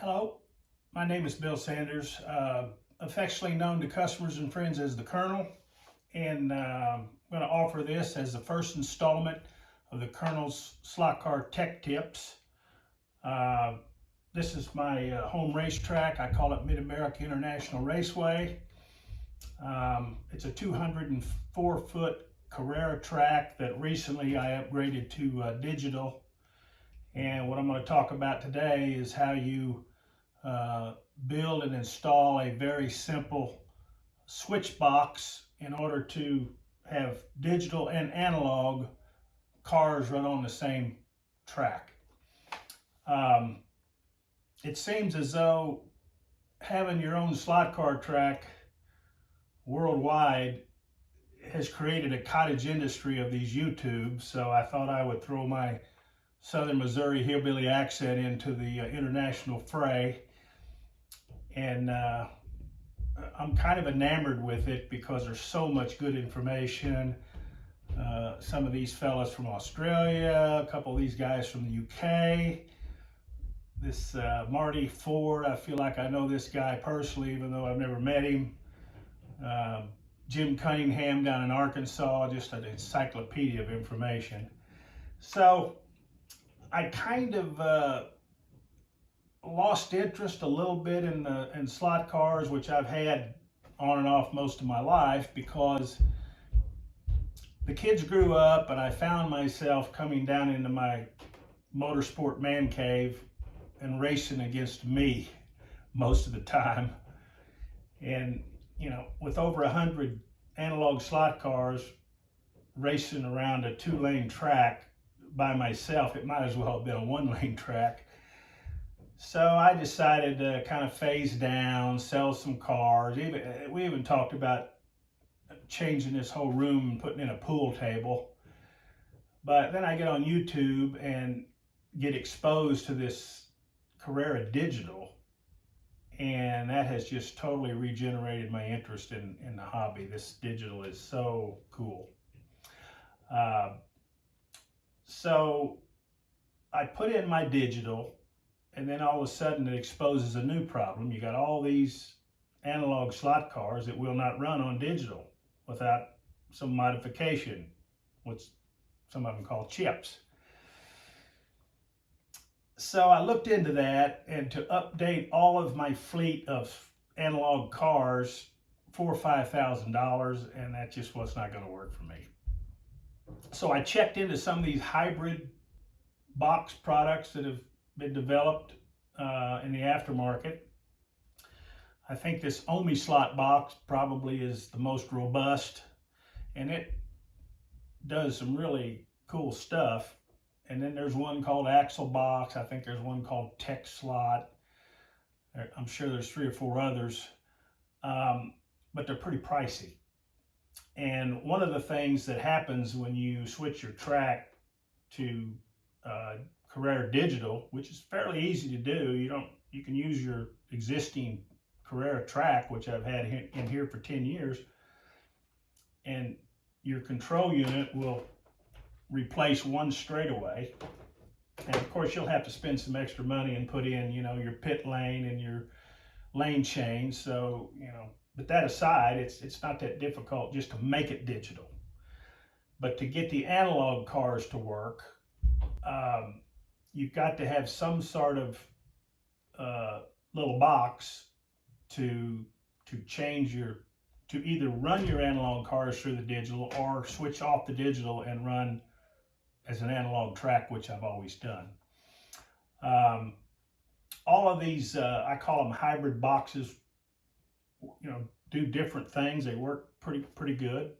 Hello, my name is Bill Sanders, affectionately known to customers and friends as the Colonel, and I'm going to offer this as the first installment of the Colonel's Slot Car Tech Tips. Uh, this is my home racetrack. I call it Mid-America International Raceway. It's a 204-foot Carrera track that recently I upgraded to digital. And what I'm going to talk about today is how you build and install a very simple switch box in order to have digital and analog cars run on the same track. It seems as though having your own slot car track worldwide has created a cottage industry of these YouTubes, so I thought I would throw my Southern Missouri hillbilly accent into the international fray. And I'm kind of enamored with it because there's so much good information. Some of these fellas from Australia, a couple of these guys from the UK. This Marty Ford, I feel like I know this guy personally, even though I've never met him. Jim Cunningham down in Arkansas, just an encyclopedia of information. So I kind of lost interest a little bit in slot cars, which I've had on and off most of my life, because the kids grew up and I found myself coming down into my motorsport man cave and racing against me most of the time. And you know, with over 100 analog slot cars racing around a 2-lane track by myself, it might as well have been a 1-lane track. So I decided to kind of phase down, sell some cars. We even talked about changing this whole room and putting in a pool table. But then I get on YouTube and get exposed to this Carrera digital, and that has just totally regenerated my interest in the hobby. This digital is so cool. So I put in my digital, and then all of a sudden it exposes a new problem. You got all these analog slot cars that will not run on digital without some modification, which some of them call chips. So I looked into that, and to update all of my fleet of analog cars, $4,000 or $5,000, and that just was not going to work for me. So I checked into some of these hybrid box products that have been developed in the aftermarket. I think this Omi slot box probably is the most robust, and it does some really cool stuff. And then there's one called Axle Box. I think there's one called Tech Slot. I'm sure there's 3 or 4 others, but they're pretty pricey. And one of the things that happens when you switch your track to Carrera digital, which is fairly easy to do, you can use your existing Carrera track, which I've had in here for 10 years, and your control unit will replace one straightaway. And of course you'll have to spend some extra money and put in, your pit lane and your lane change. So, but that aside, it's not that difficult just to make it digital. But to get the analog cars to work, you've got to have some sort of little box to either run your analog cars through the digital or switch off the digital and run as an analog track, which I've always done. All of these, I call them hybrid boxes, do different things. They work pretty good.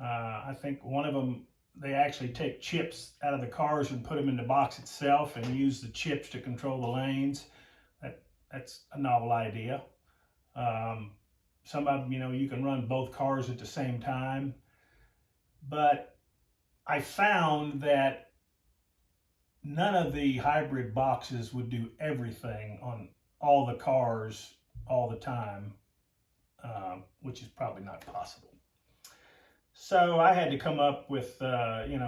I think one of them, they actually take chips out of the cars and put them in the box itself and use the chips to control the lanes. That's a novel idea. Some of them, you can run both cars at the same time. But I found that none of the hybrid boxes would do everything on all the cars all the time, which is probably not possible. So I had to come up with,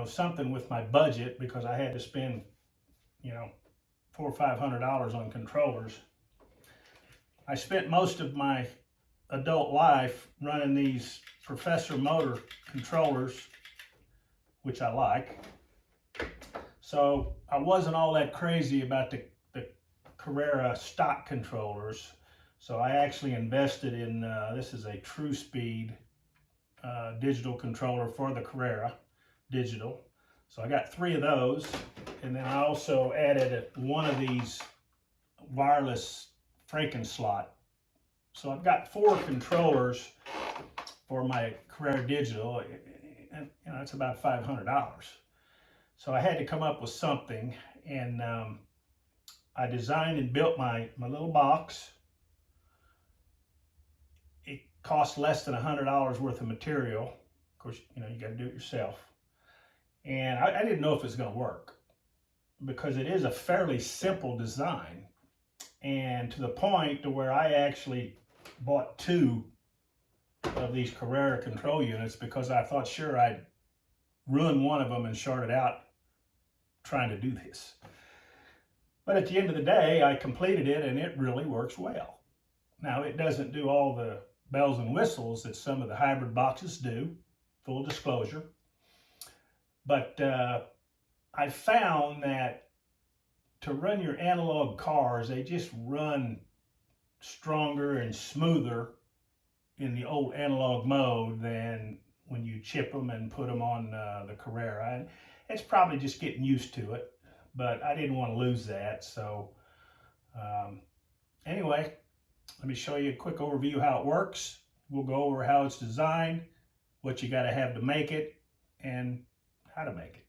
something with my budget, because I had to spend, $400 or $500 on controllers. I spent most of my adult life running these Professor motor controllers, which I like. So I wasn't all that crazy about the Carrera stock controllers. So I actually invested in, this is a True Speed digital controller for the Carrera digital. So I got 3 of those. And then I also added one of these wireless Frankenslot. So I've got 4 controllers for my Carrera digital, and it's about $500. So I had to come up with something, and I designed and built my little box. It cost less than $100 worth of material. Of course, you got to do it yourself. And I didn't know if it was going to work because it is a fairly simple design, and to the point to where I actually bought 2 of these Carrera control units because I thought sure I'd ruin one of them and short it out trying to do this. But at the end of the day, I completed it and it really works well. Now, it doesn't do all the bells and whistles that some of the hybrid boxes do, full disclosure. But I found that to run your analog cars, they just run stronger and smoother in the old analog mode than when you chip them and put them on the Carrera. And it's probably just getting used to it, but I didn't want to lose that. So anyway, let me show you a quick overview of how it works. We'll go over how it's designed, what you got to have to make it, and how to make it.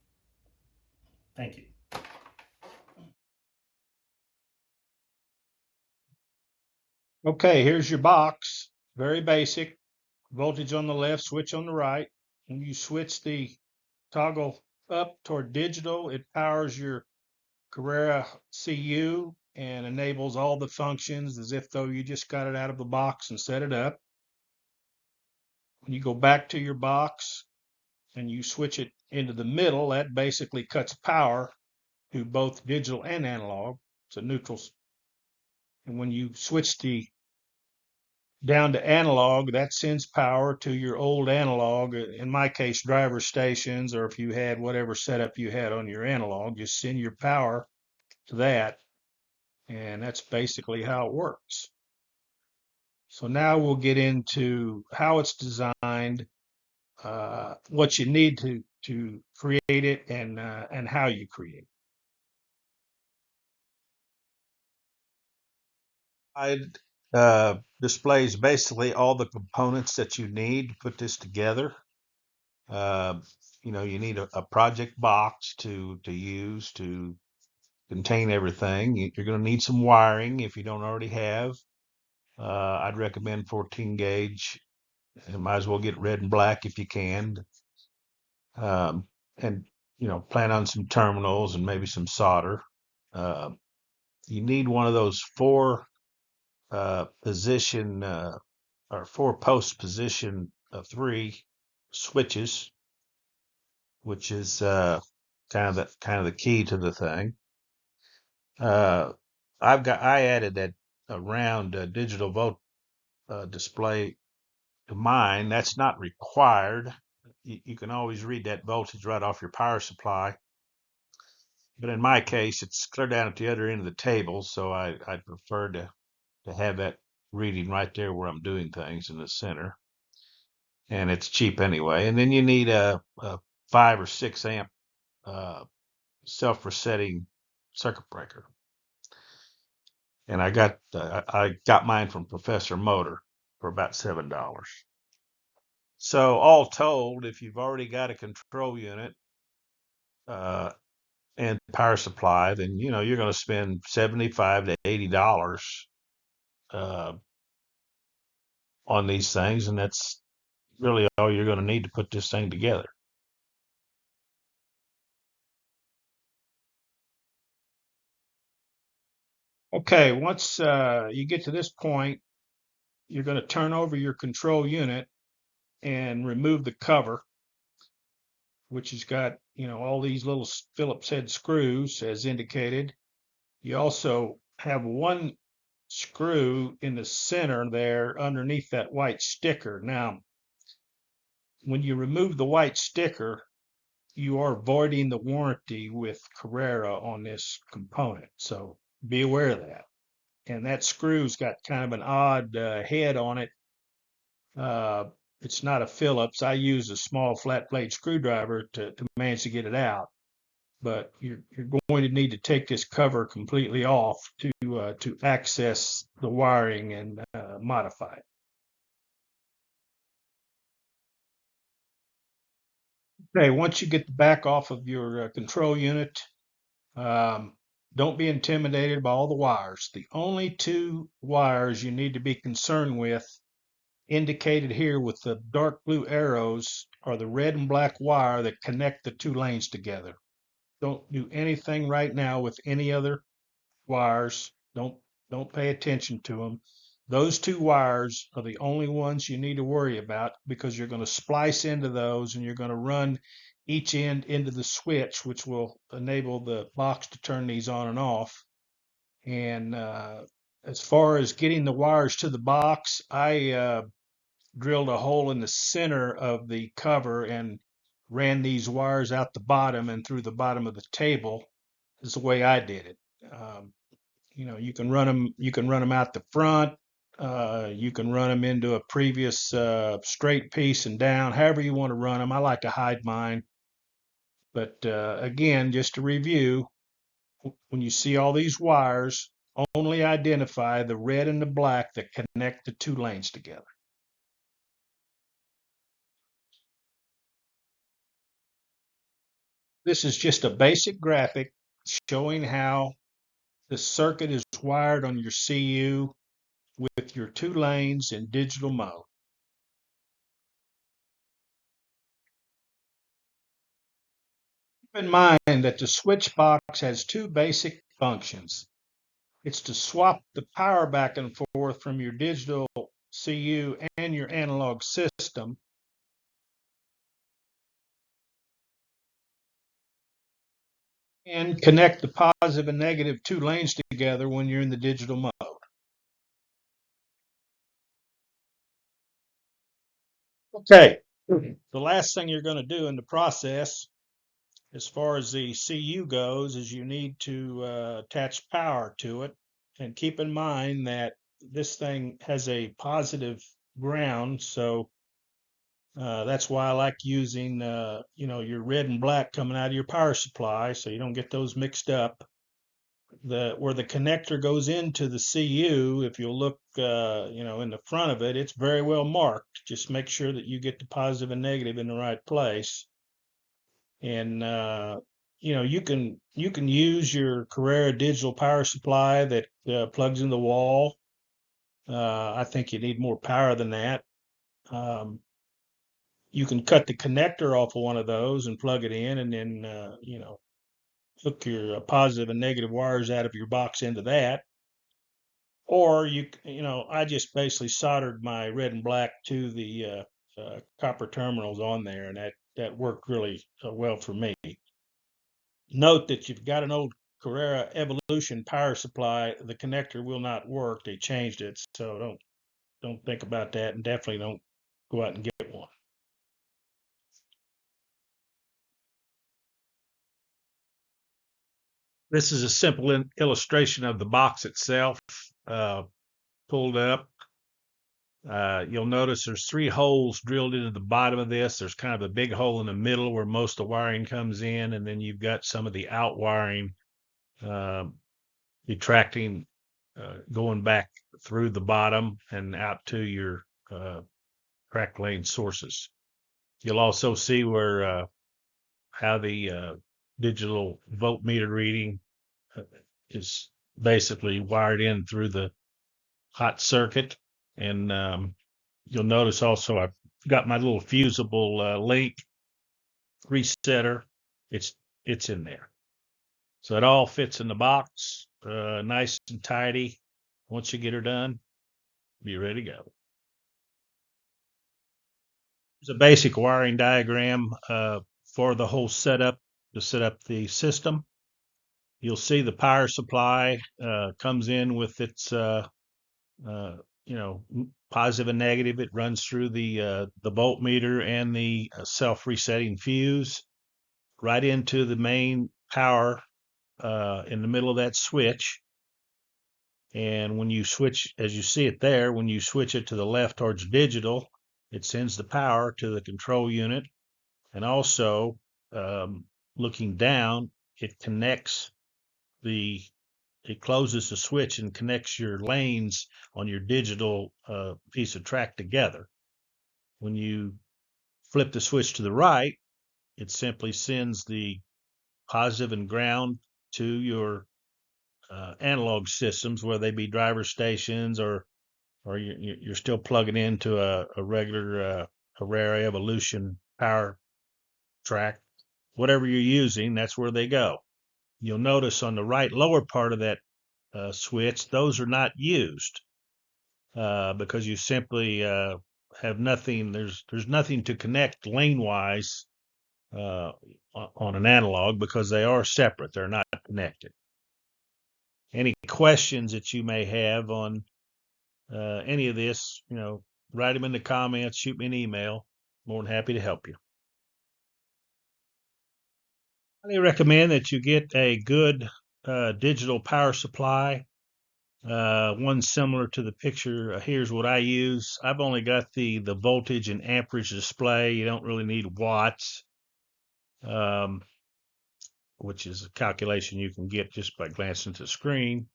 Thank you. Okay, here's your box. Very basic. Voltage on the left, switch on the right. When you switch the toggle up toward digital, it powers your Carrera CU and enables all the functions as if though you just got it out of the box and set it up. When you go back to your box and you switch it into the middle, that basically cuts power to both digital and analog. It's a neutral. And when you switch the down to analog, that sends power to your old analog, in my case, driver stations, or if you had whatever setup you had on your analog, just send your power to that. And that's basically how it works. So now we'll get into how it's designed, what you need to create it, and how you create it. It displays basically all the components that you need to put this together. Uh, you need a project box to use to contain everything. You're going to need some wiring if you don't already have. I'd recommend 14 gauge. You might as well get red and black if you can. Um, and plan on some terminals and maybe some solder. Uh, you need one of those 4 position or 4 post position 3 switches, which is kind of the key to the thing. Uh, I added that round digital volt display to mine. That's not required. You can always read that voltage right off your power supply. But in my case, it's clear down at the other end of the table, so I prefer to have that reading right there where I'm doing things in the center. And it's cheap anyway. And then you need a 5 or 6 amp self-resetting circuit breaker. And I got mine from Professor Motor for about $7. So all told, if you've already got a control unit uh, and power supply, then you're going to spend $75 to $80 uh, on these things, and that's really all you're going to need to put this thing together. Okay, once you get to this point, you're going to turn over your control unit and remove the cover, which has got all these little Phillips head screws as indicated. You also have one screw in the center there underneath that white sticker. Now, when you remove the white sticker, you are voiding the warranty with Carrera on this component. So be aware of that. And that screw's got kind of an odd head on it. Uh, it's not a Phillips. I use a small flat blade screwdriver to manage to get it out. But you're going to need to take this cover completely off to access the wiring and modify it. Okay, once you get the back off of your control unit, um, don't be intimidated by all the wires. The only two wires you need to be concerned with, indicated here with the dark blue arrows, are the red and black wire that connect the two lanes together. Don't do anything right now with any other wires. Don't pay attention to them. Those two wires are the only ones you need to worry about because you're going to splice into those and you're going to run each end into the switch, which will enable the box to turn these on and off. And as far as getting the wires to the box, I drilled a hole in the center of the cover and ran these wires out the bottom and through the bottom of the table. Is the way I did it. You can run them. You can run them out the front. You can run them into a previous straight piece and down. However you want to run them. I like to hide mine. But again, just to review, when you see all these wires, only identify the red and the black that connect the two lanes together. This is just a basic graphic showing how the circuit is wired on your CU with your two lanes in digital mode. Keep in mind that the switch box has two basic functions. It's to swap the power back and forth from your digital CU and your analog system. And connect the positive and negative two lanes together when you're in the digital mode. Okay, the last thing you're going to do in the process, as far as the CU goes, is you need to attach power to it. And keep in mind that this thing has a positive ground, so that's why I like using your red and black coming out of your power supply, so you don't get those mixed up. Where the connector goes into the CU, if you'll look, in the front of it, it's very well marked. Just make sure that you get the positive and negative in the right place. And you can use your Carrera digital power supply that plugs in the wall. I think you need more power than that. Um, you can cut the connector off of one of those and plug it in, and then hook your positive and negative wires out of your box into that. Or I just basically soldered my red and black to the copper terminals on there, and that worked really well for me. Note that you've got an old Carrera Evolution power supply, the connector will not work. They changed it, so don't think about that, and definitely don't go out and get one. This is a simple illustration of the box itself, pulled up. You'll notice there's three holes drilled into the bottom of this. There's kind of a big hole in the middle where most of the wiring comes in, and then you've got some of the out wiring retracting, going back through the bottom and out to your track lane sources. You'll also see where how the digital voltmeter reading is basically wired in through the hot circuit. And you'll notice also I've got my little fusible link resetter. It's in there. So it all fits in the box, nice and tidy. Once you get her done, be ready to go. There's a basic wiring diagram for the whole setup to set up the system. You'll see the power supply comes in with its you know, positive and negative. It runs through the voltmeter and the self-resetting fuse right into the main power in the middle of that switch. And when you switch, as you see it there, when you switch it to the left towards digital, it sends the power to the control unit. And also, looking down, it connects the it closes the switch and connects your lanes on your digital piece of track together. When you flip the switch to the right, it simply sends the positive and ground to your analog systems, whether they be driver stations or you're still plugging into a regular Carrera Evolution power track. Whatever you're using, that's where they go. You'll notice on the right lower part of that switch, those are not used because you simply have nothing. There's nothing to connect lane-wise uh, on an analog because they are separate. They're not connected. Any questions that you may have on any of this, write them in the comments, shoot me an email. More than happy to help you. I recommend that you get a good digital power supply. One similar to the picture. Here's what I use. I've only got the voltage and amperage display. You don't really need watts, um, which is a calculation you can get just by glancing at the screen.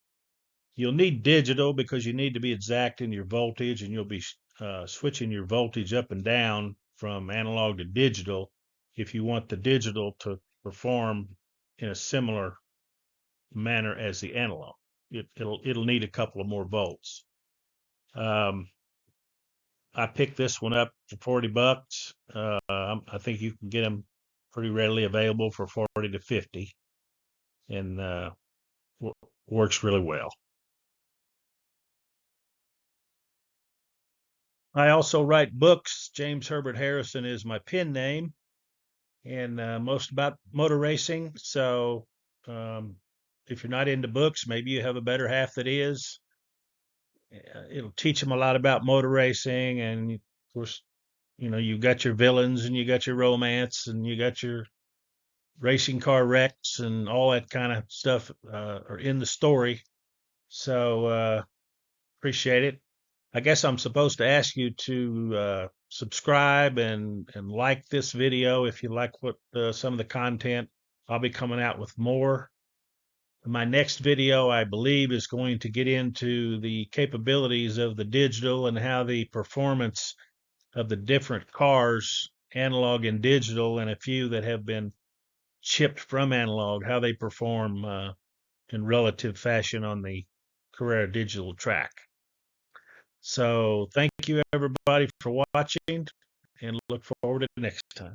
You'll need digital because you need to be exact in your voltage, and you'll be switching your voltage up and down from analog to digital if you want the digital to perform in a similar manner as the analog. It'll need a couple of more volts. I picked this one up for $40. I think you can get them pretty readily available for 40 to 50, and works really well. I also write books. James Herbert Harrison is my pen name, and most about motor racing. So if you're not into books, maybe you have a better half that is. It'll teach them a lot about motor racing, and of course, you've got your villains and you got your romance and you got your racing car wrecks and all that kind of stuff are in the story. So appreciate it. I guess I'm supposed to ask you to subscribe and like this video if you like what some of the content. I'll be coming out with more. My next video, I believe, is going to get into the capabilities of the digital and how the performance of the different cars, analog and digital, and a few that have been chipped from analog, how they perform in relative fashion on the Carrera digital track. So thank you everybody for watching, and look forward to the next time.